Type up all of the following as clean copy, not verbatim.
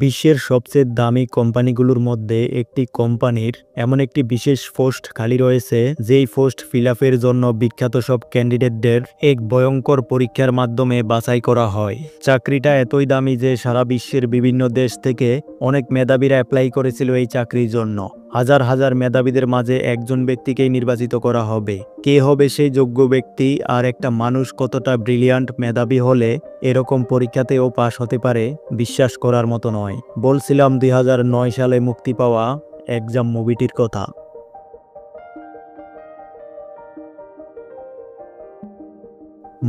বিশ্বের সবচেয়ে দামি কোম্পানিগুলোর মধ্যে একটি কোম্পানির এমন একটি বিশেষ পোস্ট খালি রয়েছে, যেই পোস্ট ফিল আপের জন্য বিখ্যাত সব ক্যান্ডিডেটদের এক ভয়ঙ্কর পরীক্ষার মাধ্যমে বাছাই করা হয়। চাকরিটা এতই দামি যে সারা বিশ্বের বিভিন্ন দেশ থেকে অনেক মেধাবীরা অ্যাপ্লাই করেছিল এই চাকরির জন্য। হাজার হাজার মেধাবীদের মাঝে একজন ব্যক্তিকেই নির্বাচিত করা হবে। কে হবে সেই যোগ্য ব্যক্তি আর একটা মানুষ কতটা ব্রিলিয়ান্ট মেধাবী হলে এরকম পরীক্ষাতেও পাশ হতে পারে, বিশ্বাস করার মতো নয়। বলছিলাম 2009 সালে মুক্তি পাওয়া এক্সাম মুভিটির কথা।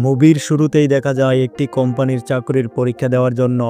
মুভির শুরুতেই দেখা যায় একটি কোম্পানির চাকরির পরীক্ষা দেওয়ার জন্য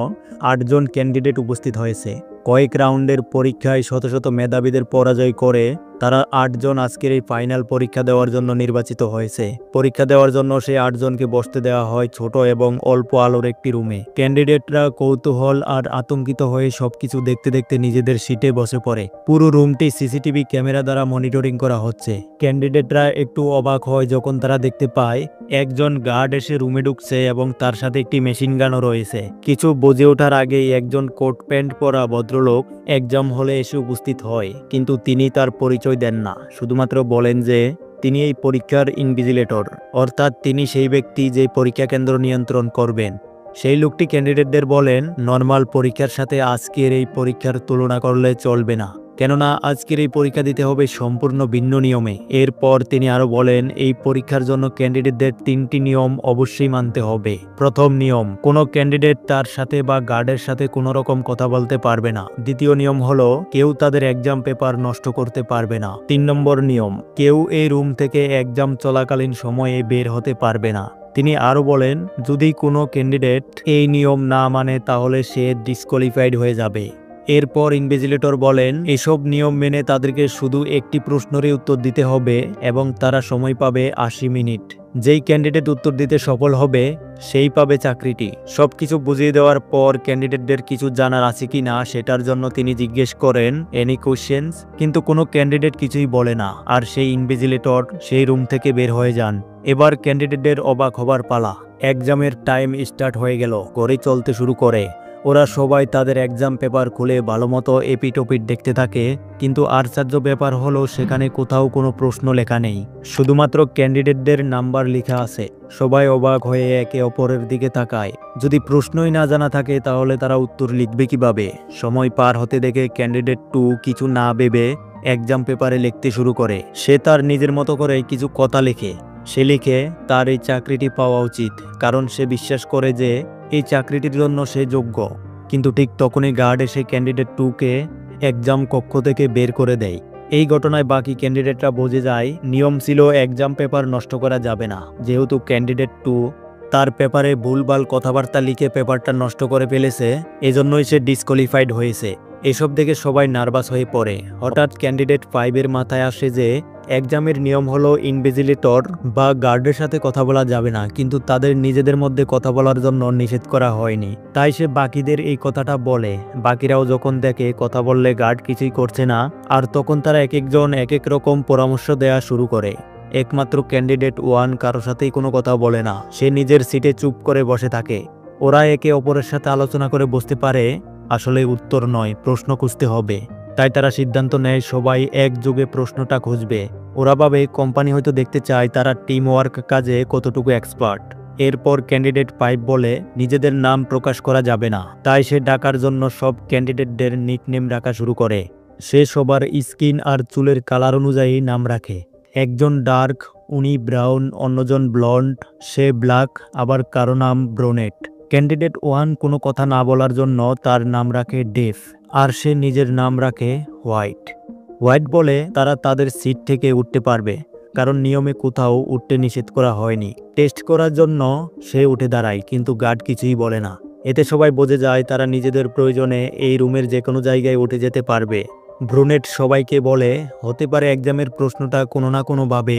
8 জন ক্যান্ডিডেট উপস্থিত হয়েছে। কয়েক রাউন্ডের পরীক্ষায় শত শত মেধাবীদের পরাজয় করে তারা 8 জন আজকের এই ফাইনাল পরীক্ষা দেওয়ার জন্য নির্বাচিত হয়েছে। পরীক্ষা দেওয়ার জন্য সেই 8 জনকে বসতে দেওয়া হয় ছোট এবং অল্প আলোর একটি রুমে। ক্যান্ডিডেটরা কৌতূহল আর আতঙ্কিত হয়ে সবকিছু দেখতে দেখতে নিজেদের সিটে বসে পড়ে। পুরো রুমটি সিসিটিভি ক্যামেরা দ্বারা মনিটরিং করা হচ্ছে। ক্যান্ডিডেটরা একটু অবাক হয় যখন তারা দেখতে পায় একজন গার্ড এসে রুমে ঢুকছে এবং তার সাথে একটি মেশিন গানও রয়েছে। কিছু বুঝে ওঠার আগেই একজন কোট প্যান্ট পরা ভদ্রলোক এক্সাম হলে এসে উপস্থিত হয়, কিন্তু তিনি তার পরিচয় দেন না। শুধুমাত্র বলেন যে তিনি এই পরীক্ষার ইনভিজিলেটর, অর্থাৎ তিনি সেই ব্যক্তি যে পরীক্ষা কেন্দ্র নিয়ন্ত্রণ করবেন। সেই লোকটি ক্যান্ডিডেটদের বলেন নর্মাল পরীক্ষার সাথে আজকের এই পরীক্ষার তুলনা করলে চলবে না, কেননা আজকের এই পরীক্ষা দিতে হবে সম্পূর্ণ ভিন্ন নিয়মে। এরপর তিনি আরো বলেন এই পরীক্ষার জন্য ক্যান্ডিডেটদের 3টি নিয়ম অবশ্যই মানতে হবে। প্রথম নিয়ম, কোনো ক্যান্ডিডেট তার সাথে বা গার্ডের সাথে কোনো রকম কথা বলতে পারবে না। দ্বিতীয় নিয়ম হলো কেউ তাদের এক্সাম পেপার নষ্ট করতে পারবে না। 3 নম্বর নিয়ম, কেউ এই রুম থেকে এক্সাম চলাকালীন সময়ে বের হতে পারবে না। তিনি আরো বলেন যদি কোনো ক্যান্ডিডেট এই নিয়ম না মানে তাহলে সে ডিসকোয়ালিফাইড হয়ে যাবে। এরপর ইনভিজিলেটর বলেন এসব নিয়ম মেনে তাদেরকে শুধু একটি প্রশ্নেরই উত্তর দিতে হবে এবং তারা সময় পাবে 80 মিনিট। যেই ক্যান্ডিডেট উত্তর দিতে সফল হবে সেই পাবে চাকরিটি। সবকিছু বুঝিয়ে দেওয়ার পর ক্যান্ডিডেটদের কিছু জানার আছে কি না সেটার জন্য তিনি জিজ্ঞেস করেন এনি কোশ্চেন্স, কিন্তু কোনো ক্যান্ডিডেট কিছুই বলে না আর সেই ইনভিজিলেটর সেই রুম থেকে বের হয়ে যান। এবার ক্যান্ডিডেটদের অবাক হবার পালা। এক্সামের টাইম স্টার্ট হয়ে গেল, ঘড়ি চলতে শুরু করে। ওরা সবাই তাদের এক্সাম পেপার খুলে ভালোমতো এপিটোপিট দেখতে থাকে, কিন্তু আশ্চর্য ব্যাপার হলো সেখানে কোথাও কোনো প্রশ্ন লেখা নেই, শুধুমাত্র ক্যান্ডিডেটদের নাম্বার লেখা আছে। সবাই অবাক হয়ে একে অপরের দিকে তাকায়। যদি প্রশ্নই না জানা থাকে তাহলে তারা উত্তর লিখবে কিভাবে? সময় পার হতে দেখে ক্যান্ডিডেট 2 কিছু না ভেবে এক্সাম পেপারে লিখতে শুরু করে। সে তার নিজের মতো করে কিছু কথা লেখে। সে লিখে তার এই চাকরিটি পাওয়া উচিত, কারণ সে বিশ্বাস করে যে এই চাকরিটির জন্য সে যোগ্য। কিন্তু ঠিক তখনই গার্ড এসে ক্যান্ডিডেট 2কে এক্সাম কক্ষ থেকে বের করে দেয়। এই ঘটনায় বাকি ক্যান্ডিডেটরা বুঝে যায় নিয়ম ছিল এক্সাম পেপার নষ্ট করা যাবে না। যেহেতু ক্যান্ডিডেট 2 তার পেপারে ভুলভাল কথাবার্তা লিখে পেপারটা নষ্ট করে ফেলেছে, এজন্যই সে ডিসকোয়ালিফাইড হয়েছে। এসব দেখে সবাই নার্ভাস হয়ে পড়ে। হঠাৎ ক্যান্ডিডেট 5-এর মাথায় আসে যে এক্সামের নিয়ম হলো ইনভিজিলেটর বা গার্ডের সাথে কথা বলা যাবে না, কিন্তু তাদের নিজেদের মধ্যে কথা বলার জন্য নিষেধ করা হয়নি। তাই সে বাকিদের এই কথাটা বলে। বাকিরাও যখন দেখে কথা বললে গার্ড কিছুই করছে না, আর তখন তারা এক একজন এক এক রকম পরামর্শ দেওয়া শুরু করে। একমাত্র ক্যান্ডিডেট 1 কারো সাথেই কোনো কথা বলে না, সে নিজের সিটে চুপ করে বসে থাকে। ওরা একে অপরের সাথে আলোচনা করে বুঝতে পারে আসলে উত্তর নয়, প্রশ্ন খুঁজতে হবে। তাই তারা সিদ্ধান্ত নেয় সবাই একযোগে প্রশ্নটা খুঁজবে। ওরা ভাবে কোম্পানি হয়তো দেখতে চায় তারা টিম ওয়ার্ক কাজে কতটুকু এক্সপার্ট। এরপর ক্যান্ডিডেট 5 বলে নিজেদের নাম প্রকাশ করা যাবে না, তাই সে ডাকার জন্য সব ক্যান্ডিডেটদের নিকনেম রাখা শুরু করে। সে সবার স্কিন আর চুলের কালার অনুযায়ী নাম রাখে। একজন ডার্ক, উনি ব্রাউন, অন্যজন ব্লন্ড, সে ব্ল্যাক, আবার কারো নাম ব্রোনেট। ক্যান্ডিডেট 1 কোনো কথা না বলার জন্য তার নাম রাখে ডেফ, আর সে নিজের নাম রাখে হোয়াইট। হোয়াইট বলে তারা তাদের সিট থেকে উঠতে পারবে, কারণ নিয়মে কোথাও উঠতে নিষেধ করা হয়নি। টেস্ট করার জন্য সে উঠে দাঁড়ায়, কিন্তু গার্ড কিছুই বলে না। এতে সবাই বুঝে যায় তারা নিজেদের প্রয়োজনে এই রুমের যে কোনো জায়গায় উঠে যেতে পারবে। ব্রুনেট সবাইকে বলে হতে পারে এক্সামের প্রশ্নটা কোনো না কোনোভাবে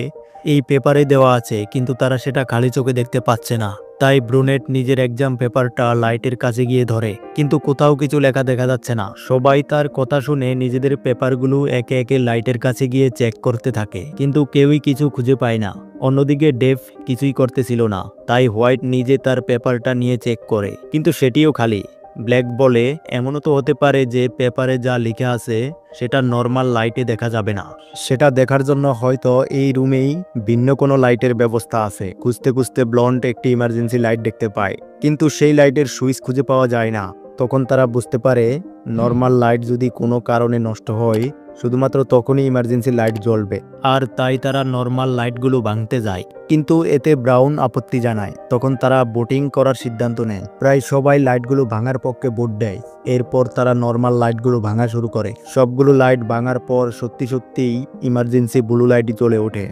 এই পেপারে দেওয়া আছে, কিন্তু তারা সেটা খালি চোখে দেখতে পাচ্ছে না। তাই ব্রুনেট নিজের এক্সাম পেপারটা লাইটের কাছে গিয়ে ধরে, কিন্তু কোথাও কিছু লেখা দেখা যাচ্ছে না। সবাই তার কথা শুনে নিজেদের পেপারগুলো একে একে লাইটের কাছে গিয়ে চেক করতে থাকে, কিন্তু কেউই কিছু খুঁজে পায় না। অন্যদিকে ডেভ কিছুই করতেছিল না, তাই হোয়াইট নিজে তার পেপারটা নিয়ে চেক করে, কিন্তু সেটিও খালি। ব্ল্যাক বলে, এমনও তো হতে পারে যে পেপারে যা লেখা আছে সেটা নর্মাল লাইটে দেখা যাবে না। সেটা দেখার জন্য হয়তো এই রুমেই ভিন্ন কোনো লাইটের ব্যবস্থা আছে। খুঁজতে খুঁজতে ব্লন্ড একটি ইমার্জেন্সি লাইট দেখতে পায়, কিন্তু সেই লাইটের সুইচ খুঁজে পাওয়া যায় না। তখন তারা বুঝতে পারে নর্মাল লাইট যদি কোনো কারণে নষ্ট হয় শুধুমাত্র তখনই ইমার্জেন্সি লাইট জ্বলবে, আর তাই তারা নর্মাল লাইটগুলো ভাঙতে যায়। কিন্তু এতে ব্রাউন আপত্তি জানায়। তখন তারা ভোটিং করার সিদ্ধান্ত নেয়। প্রায় সবাই লাইটগুলো ভাঙার পক্ষে ভোট দেয়। এরপর তারা নর্মাল লাইটগুলো ভাঙা শুরু করে। সবগুলো লাইট ভাঙার পর সত্যি সত্যিই ইমার্জেন্সি ব্লু লাইট জ্বলে ওঠে।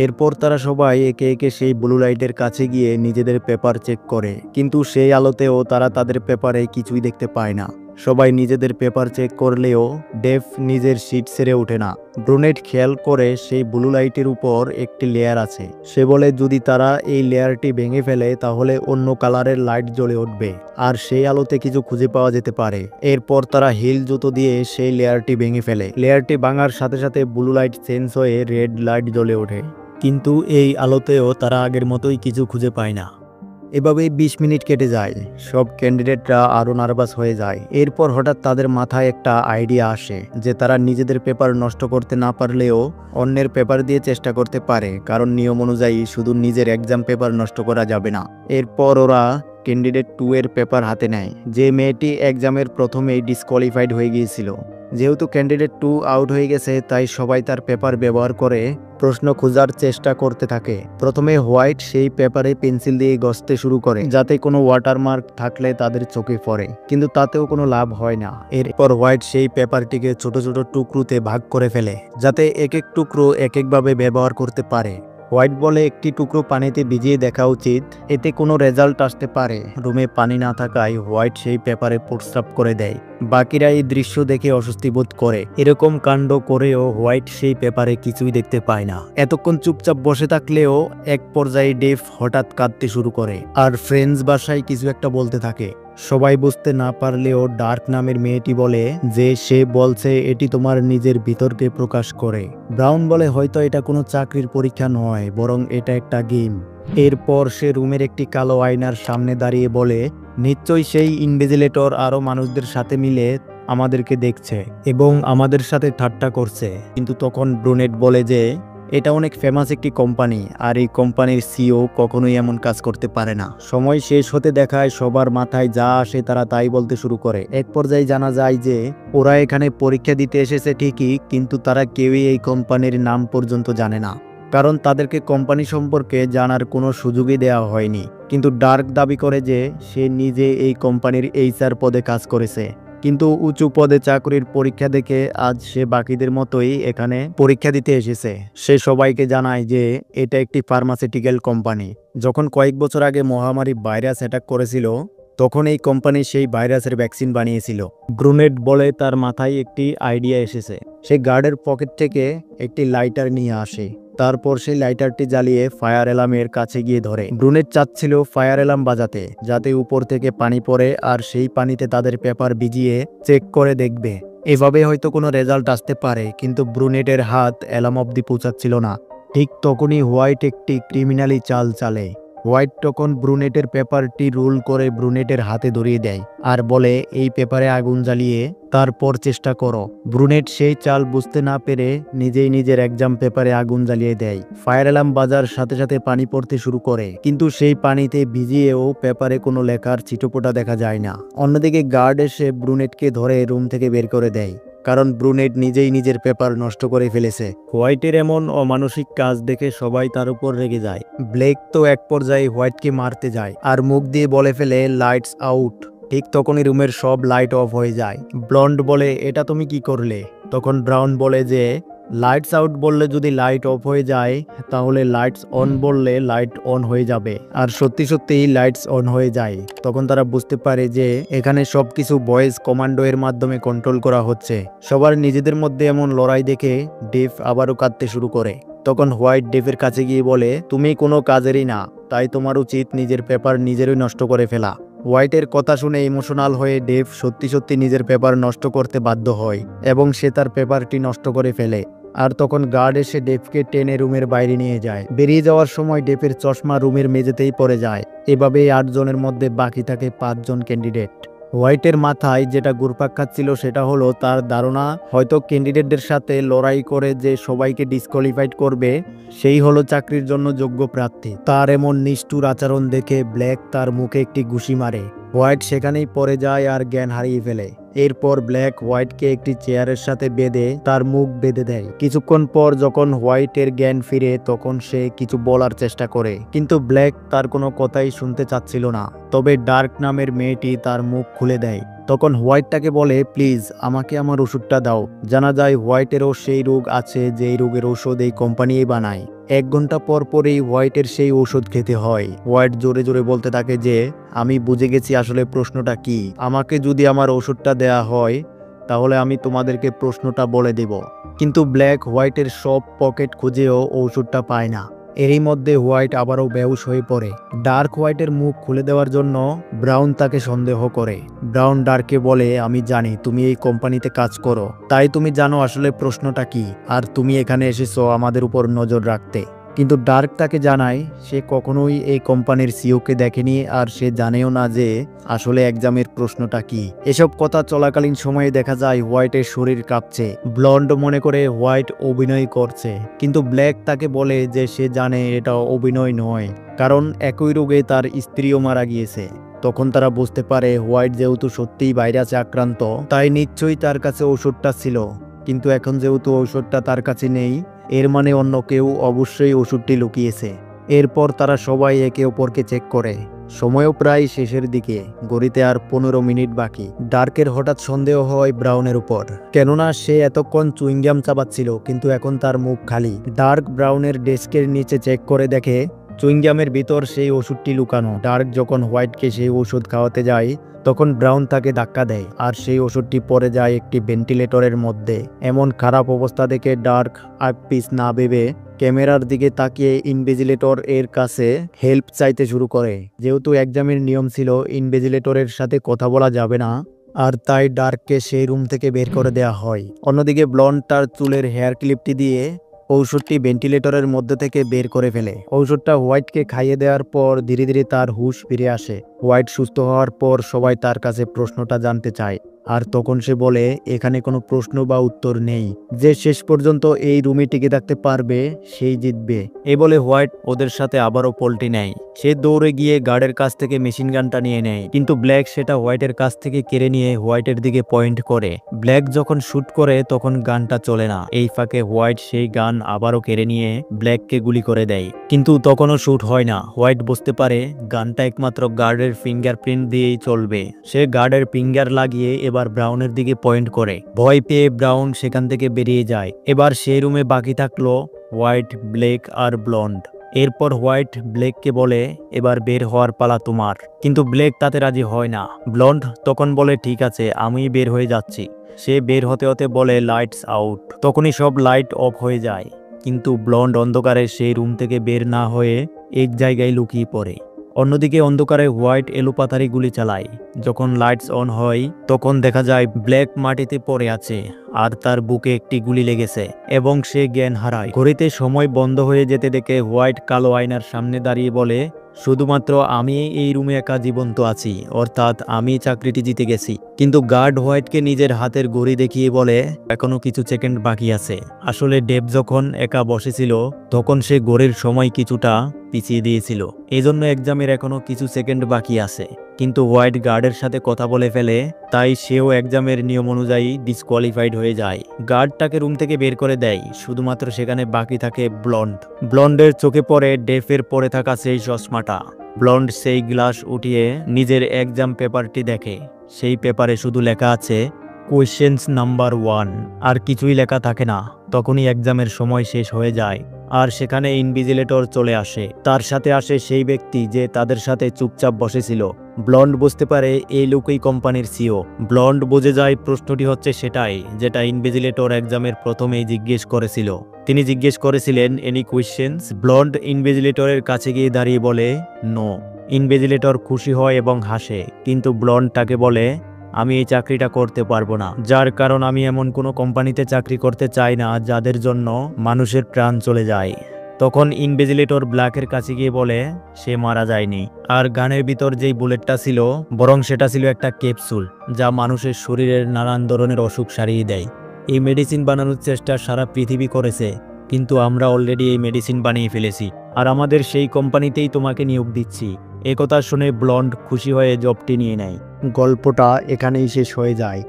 এরপর তারা সবাই একে একে সেই ব্লু লাইটের কাছে গিয়ে নিজেদের পেপার চেক করে, কিন্তু সেই আলোতেও তারা তাদের পেপারে কিছুই দেখতে পায় না। সবাই নিজেদের পেপার চেক করলেও ডেভ নিজের সিট ছেড়ে ওঠে না। ব্রুনেট খেয়াল করে সেই ব্লু লাইটের উপর একটি লেয়ার আছে। সে বলে যদি তারা এই লেয়ারটি ভেঙে ফেলে তাহলে অন্য কালারের লাইট জ্বলে উঠবে, আর সেই আলোতে কিছু খুঁজে পাওয়া যেতে পারে। এরপর তারা হিল জুতো দিয়ে সেই লেয়ারটি ভেঙে ফেলে। লেয়ারটি ভাঙার সাথে সাথে ব্লু লাইট চেঞ্জ হয়ে রেড লাইট জ্বলে ওঠে, কিন্তু এই আলোতেও তারা আগের মতোই কিছু খুঁজে পায় না। এভাবেই 20 মিনিট কেটে যায়। সব ক্যান্ডিডেটরা আরও নার্ভাস হয়ে যায়। এরপর হঠাৎ তাদের মাথায় একটা আইডিয়া আসে যে তারা নিজেদের পেপার নষ্ট করতে না পারলেও অন্যের পেপার দিয়ে চেষ্টা করতে পারে, কারণ নিয়ম অনুযায়ী শুধু নিজের এক্সাম পেপার নষ্ট করা যাবে না। এরপর ওরা ক্যান্ডিডেট 2 এর পেপার হাতে নেয়, যে মেয়েটি এক্সামের প্রথমেই ডিসকোয়ালিফাইড হয়ে গিয়েছিল। যেহেতু ক্যান্ডিডেট 2 আউট হয়ে গেছে, তাই সবাই তার পেপার ব্যবহার করে প্রশ্ন খোঁজার চেষ্টা করতে থাকে। প্রথমে হোয়াইট সেই পেপারে পেন্সিল দিয়ে ঘষতে শুরু করে, যাতে কোনো ওয়াটারমার্ক থাকলে তাদের চোখে পড়ে, কিন্তু তাতেও কোনো লাভ হয় না। এরপর হোয়াইট সেই পেপারটিকে ছোট ছোট টুকরোতে ভাগ করে ফেলে, যাতে এক এক টুকরো এক একভাবে ব্যবহার করতে পারে। হোয়াইট বলে একটি টুকরো পানিতে ভিজিয়ে দেখা উচিত, এতে কোনো রেজাল্ট আসতে পারে। রুমে পানি না থাকায় হোয়াইট সেই পেপারে প্রস্রাব করে দেয়। বাকিরা এই দৃশ্য দেখে অস্বস্তি বোধ করে। এরকম কাণ্ড করেও হোয়াইট সেই পেপারে কিছুই দেখতে পায় না। এতক্ষণ চুপচাপ বসে থাকলেও এক পর্যায়ে ডেভ হঠাৎ কাঁদতে শুরু করে আর ফ্রেঞ্চ ভাষায় কিছু একটা বলতে থাকে। সবাই বুঝতে না পারলেও ডার্ক নামের মেয়েটি বলে যে সে বলছে এটি তোমার নিজের ভিতরকে প্রকাশ করে। ব্রাউন বলে হয়তো এটা কোনো চাকরির পরীক্ষা নয়, বরং এটা একটা গেম। এরপর সে রুমের একটি কালো আয়নার সামনে দাঁড়িয়ে বলে নিশ্চয়ই সেই ইনভিজিলেটর আরও মানুষদের সাথে মিলে আমাদেরকে দেখছে এবং আমাদের সাথে ঠাট্টা করছে। কিন্তু তখন ব্রুনেট বলে যে এটা অনেক ফেমাস একটি কোম্পানি, আর এই কোম্পানির সিও কখনোই এমন কাজ করতে পারে না। সময় শেষ হতে দেখায় সবার মাথায় যা আসে তারা তাই বলতে শুরু করে। এক পর্যায়ে জানা যায় যে ওরা এখানে পরীক্ষা দিতে এসেছে ঠিকই, কিন্তু তারা কেউই এই কোম্পানির নাম পর্যন্ত জানে না, কারণ তাদেরকে কোম্পানি সম্পর্কে জানার কোনো সুযোগই দেওয়া হয়নি। কিন্তু ডার্ক দাবি করে যে সে নিজে এই কোম্পানির HR পদে কাজ করেছে, কিন্তু উঁচু পদে চাকরির পরীক্ষা দেখে আজ সে বাকিদের মতোই এখানে পরীক্ষা দিতে এসেছে। সে সবাইকে জানায় যে এটা একটি ফার্মাসিউটিক্যাল কোম্পানি। যখন কয়েক বছর আগে মহামারী ভাইরাস অ্যাটাক করেছিল, তখন এই কোম্পানি সেই ভাইরাসের ভ্যাকসিন বানিয়েছিল। ব্রুনেট বলে তার মাথায় একটি আইডিয়া এসেছে। সে গার্ডের পকেট থেকে একটি লাইটার নিয়ে আসে। তারপর সেই লাইটারটি জ্বালিয়ে ফায়ার অ্যালার্মের কাছে গিয়ে ধরে। ব্রুনেট চাচ্ছিল ফায়ার অ্যালার্ম বাজাতে, যাতে উপর থেকে পানি পড়ে আর সেই পানিতে তাদের পেপার ভিজিয়ে চেক করে দেখবে। এভাবে হয়তো কোনো রেজাল্ট আসতে পারে, কিন্তু ব্রুনেটের হাত অ্যালার্ম অবধি পৌঁছাচ্ছিল না। ঠিক তখনই হোয়াইট একটি ক্রিমিনালি চাল চালে। হোয়াইট তখন ব্রুনেটের পেপারটি রোল করে ব্রুনেটের হাতে ধরিয়ে দেয় আর বলে এই পেপারে আগুন জ্বালিয়ে তারপর চেষ্টা করো। ব্রুনেট সেই চাল বুঝতে না পেরে নিজেই নিজের এক্সাম পেপারে আগুন জ্বালিয়ে দেয়। ফায়ার অ্যালার্ম বাজার সাথে সাথে পানি পড়তে শুরু করে, কিন্তু সেই পানিতে ভিজিয়েও পেপারে কোনো লেখার ছিটোপোটা দেখা যায় না। অন্যদিকে গার্ড এসে ব্রুনেটকে ধরে রুম থেকে বের করে দেয়, কারণ ব্রুনেট নিজেই নিজের পেপার নষ্ট করে ফেলেছে। হোয়াইটের এমন অমানসিক কাজ দেখে সবাই তার উপর রেগে যায়। ব্লেক তো এক পর্যায়ে হোয়াইটকে মারতে যায় আর মুখ দিয়ে বলে ফেলে লাইটস আউট। ঠিক তখনই রুমের সব লাইট অফ হয়ে যায়। ব্লন্ড বলে এটা তুমি কি করলে? তখন ব্রাউন বলে যে লাইটস আউট বললে যদি লাইট অফ হয়ে যায়, তাহলে লাইটস অন বললে লাইট অন হয়ে যাবে। আর সত্যি সত্যিই লাইটস অন হয়ে যায়। তখন তারা বুঝতে পারে যে এখানে সবকিছু ভয়েস কমান্ডো এর মাধ্যমে কন্ট্রোল করা হচ্ছে। সবার নিজেদের মধ্যে এমন লড়াই দেখে ডেভ আবারও কাঁদতে শুরু করে। তখন হোয়াইট ডেভের কাছে গিয়ে বলে তুমি কোনো কাজেরই না, তাই তোমার উচিত নিজের পেপার নিজেরই নষ্ট করে ফেলা। হোয়াইটের কথা শুনে ইমোশনাল হয়ে ডেভ সত্যি সত্যি নিজের পেপার নষ্ট করতে বাধ্য হয় এবং সে তার পেপারটি নষ্ট করে ফেলে। আর তখন গার্ড এসে ডেভকে টেনে রুমের বাইরে নিয়ে যায়। বেরিয়ে যাওয়ার সময় ডেভের চশমা রুমের মেঝেতেই পড়ে যায়। এভাবেই 8 জনের মধ্যে বাকি থাকে 5 জন ক্যান্ডিডেট। হোয়াইটের মাথায় যেটা ঘুরপাক খাচ্ছিল সেটা হলো তার ধারণা হয়তো ক্যান্ডিডেটদের সাথে লড়াই করে যে সবাইকে ডিসকোয়ালিফাইড করবে সেই হলো চাকরির জন্য যোগ্য প্রার্থী। তার এমন নিষ্ঠুর আচরণ দেখে ব্ল্যাক তার মুখে একটি ঘুষি মারে। হোয়াইট সেখানেই পড়ে যায় আর জ্ঞান হারিয়ে ফেলে। এরপর ব্ল্যাক হোয়াইটকে একটি চেয়ারের সাথে বেঁধে তার মুখ বেঁধে দেয়। কিছুক্ষণ পর যখন হোয়াইটের জ্ঞান ফিরে তখন সে কিছু বলার চেষ্টা করে, কিন্তু ব্ল্যাক তার কোনো কথাই শুনতে চাচ্ছিল না। তবে ডার্ক নামের মেয়েটি তার মুখ খুলে দেয়। তখন হোয়াইট তাকে বলে, প্লিজ আমাকে আমার ওষুধটা দাও। জানা যায় হোয়াইটেরও সেই রোগ আছে যেই রোগের ওষুধ এই কোম্পানিই বানায়। 1 ঘন্টা পর পরেই হোয়াইটের সেই ওষুধ খেতে হয়। হোয়াইট জোরে জোরে বলতে থাকে যে আমি বুঝে গেছি আসলে প্রশ্নটা কি। আমাকে যদি আমার ওষুধটা দেয়া হয় তাহলে আমি তোমাদেরকে প্রশ্নটা বলে দেব। কিন্তু ব্ল্যাক হোয়াইটের সব পকেট খুঁজেও ওষুধটা পায় না। এরই মধ্যে হোয়াইট আবারও বেহুশ হয়ে পড়ে। ডার্ক হোয়াইটের মুখ খুলে দেওয়ার জন্য ব্রাউন তাকে সন্দেহ করে। ব্রাউন ডার্ককে বলে, আমি জানি তুমি এই কোম্পানিতে কাজ করো, তাই তুমি জানো আসলে প্রশ্নটা কি, আর তুমি এখানে এসেছো আমাদের উপর নজর রাখতে। কিন্তু ডার্ক তাকে জানায় সে কখনোই এই কোম্পানির সিইওকে দেখেনি আর সে জানেও না যে আসলে এক্সামের প্রশ্নটা কি। এসব কথা চলাকালীন সময়ে দেখা যায় হোয়াইটের শরীর কাঁপছে। ব্লন্ড মনে করে হোয়াইট অভিনয় করছে, কিন্তু ব্ল্যাক তাকে বলে যে সে জানে এটা অভিনয় নয়, কারণ একই রোগে তার স্ত্রীও মারা গিয়েছে। তখন তারা বুঝতে পারে হোয়াইট যেহেতু সত্যিই ভাইরাসে আক্রান্ত তাই নিশ্চয়ই তার কাছে ওষুধটা ছিল, কিন্তু এখন যেহেতু ওষুধটা তার কাছে নেই এর মানে অন্য কেউ অবশ্যই ওষুধটি লুকিয়েছে। এরপর তারা সবাই একে অপরকে চেক করে। সময়ও প্রায় শেষের দিকে, ঘড়িতে আর 15 মিনিট বাকি। ডার্কের হঠাৎ সন্দেহ হয় ব্রাউনের উপর, কেননা সে এতক্ষণ চুইংগাম চাবাচ্ছিল কিন্তু এখন তার মুখ খালি। ডার্ক ব্রাউনের ডেস্কের নিচে চেক করে দেখে চুইংগামের ভিতর সেই ওষুধটি লুকানো। ডার্ক যখন হোয়াইটকে সেই ওষুধ খাওয়াতে যায় তখন ব্রাউন তাকে ধাক্কা দেয় আর সেই ওষুধটি পড়ে যায় একটি ভেন্টিলেটরের মধ্যে। এমন খারাপ অবস্থা দেখে ডার্ক আর পিস না ভেবে ক্যামেরার দিকে তাকিয়ে ইনভিজিলেটর এর কাছে হেল্প চাইতে শুরু করে। যেহেতু এক্সামের নিয়ম ছিল ইনভিজিলেটরের সাথে কথা বলা যাবে না, আর তাই ডার্ককে সেই রুম থেকে বের করে দেওয়া হয়। অন্যদিকে ব্লন্ড তার চুলের হেয়ার ক্লিপটি দিয়ে ঔষধটি ভেন্টিলেটরের মধ্যে থেকে বের করে ফেলে। ঔষধটা হোয়াইটকে খাইয়ে দেওয়ার পর ধীরে ধীরে তার হুঁশ ফিরে আসে। হোয়াইট সুস্থ হওয়ার পর সবাই তার কাছে প্রশ্নটা জানতে চায়, আর তখন সে বলে এখানে কোনো প্রশ্ন বা উত্তর নেই, যে শেষ পর্যন্ত এই রুমে টিকে থাকতে পারবে সেই জিতবে। এই বলে হোয়াইট ওদের সাথে আবারও পল্টি নেয়। সে দৌড়ে গিয়ে গার্ডের কাছ থেকে মেশিন গানটা নিয়ে নেয়, কিন্তু ব্ল্যাক সেটা হোয়াইটের কাছ থেকে কেড়ে নিয়ে হোয়াইটের দিকে পয়েন্ট করে। ব্ল্যাক যখন শুট করে তখন গানটা চলে না। এই ফাঁকে হোয়াইট সেই গান আবারও কেড়ে নিয়ে ব্ল্যাককে গুলি করে দেয়, কিন্তু তখনও শুট হয় না। হোয়াইট বুঝতে পারে গানটা একমাত্র গার্ডের ফিঙ্গারপ্রিন্ট দিয়েই চলবে। সে গার্ডের ফিঙ্গার লাগিয়ে এবার ব্রাউনের দিকে পয়েন্ট করে। ভয় পেয়ে ব্রাউন সেখান থেকে বেরিয়ে যায়। এবার সেই রুমে বাকি থাকলো হোয়াইট, ব্ল্যাক আর ব্লন্ড। এরপর হোয়াইট ব্ল্যাককে বলে এবার বের হওয়ার পালা তোমার, কিন্তু ব্ল্যাক তাতে রাজি হয় না। ব্লন্ড তখন বলে ঠিক আছে আমি বের হয়ে যাচ্ছি। সে বের হতে হতে বলে লাইটস আউট। তখনই সব লাইট অফ হয়ে যায়, কিন্তু ব্লন্ড অন্ধকারে সেই রুম থেকে বের না হয়ে এক জায়গায় লুকিয়ে পড়ে। অন্যদিকে অন্ধকারে হোয়াইট এলোপাতারি গুলি চালায়। যখন লাইটস অন হয় তখন দেখা যায় ব্ল্যাক মাটিতে পড়ে আছে আর তার বুকে একটি গুলি লেগেছে এবং সে জ্ঞান হারায়। ঘড়িতে সময় বন্ধ হয়ে যেতে দেখে হোয়াইট কালো আয়নার সামনে দাঁড়িয়ে বলে শুধুমাত্র আমি এই রুমে একা জীবন্ত আছি, অর্থাৎ আমি চাকরিটি জিতে গেছি। কিন্তু গার্ড হোয়াইটকে নিজের হাতের ঘড়ি দেখিয়ে বলে এখনো কিছু সেকেন্ড বাকি আছে। আসলে ডেভ যখন একা বসেছিল তখন সে ঘড়ির সময় কিছুটা পিছিয়ে দিয়েছিল, এজন্য এক্সামের এখনো কিছু সেকেন্ড বাকি আছে। কিন্তু হোয়াইট গার্ডের সাথে কথা বলে ফেলে, তাই সেও এক্সামের নিয়ম অনুযায়ী ডিসকোয়ালিফাইড হয়ে যায়। গার্ড তাকে রুম থেকে বের করে দেয়, শুধুমাত্র সেখানে বাকি থাকে ব্লন্ড। ব্লন্ডের চোখে পড়ে ডেফের পরে থাকা সেই চশমাটা। ব্লন্ড সেই গ্লাস উঠিয়ে নিজের এক্সাম পেপারটি দেখে। সেই পেপারে শুধু লেখা আছে কোয়েশ্চেন্স নাম্বার 1, আর কিছুই লেখা থাকে না। তখনই এক্সামের সময় শেষ হয়ে যায় আর সেখানে ইনভিজিলেটর চলে আসে। তার সাথে আসে সেই ব্যক্তি যে তাদের সাথে চুপচাপ বসেছিল। ব্লন্ড বুঝতে পারে এই লোকই কোম্পানির সিইও। ব্লন্ড বুঝে যায় প্রশ্নটি হচ্ছে সেটাই যেটা ইনভিজিলেটর এক্সামের প্রথমেই জিজ্ঞেস করেছিল। তিনি জিজ্ঞেস করেছিলেন এনি কোয়েশ্চেন্স। ব্লন্ড ইনভিজিলেটরের কাছে গিয়ে দাঁড়িয়ে বলে নো। ইনভিজিলেটর খুশি হয় এবং হাসে, কিন্তু ব্লন্ড তাকে বলে আমি এই চাকরিটা করতে পারবো না, যার কারণ আমি এমন কোনো কোম্পানিতে চাকরি করতে চাই না যাদের জন্য মানুষের প্রাণ চলে যায়। তখন ইনভিজিলেটর ব্ল্যাকের কাছে গিয়ে বলে সে মারা যায়নি, আর গানের ভিতর যেই বুলেটটা ছিল বরং সেটা ছিল একটা ক্যাপসুল যা মানুষের শরীরের নানান ধরনের অসুখ সারিয়ে দেয়। এই মেডিসিন বানানোর চেষ্টা সারা পৃথিবী করেছে, কিন্তু আমরা অলরেডি এই মেডিসিন বানিয়ে ফেলেছি, আর আমাদের সেই কোম্পানিতেই তোমাকে নিয়োগ দিচ্ছি। একথা শুনে ব্লন্ড খুশি হয়ে জবটি নিয়ে নেয়। গল্পটা এখানেই শেষ হয়ে যায়।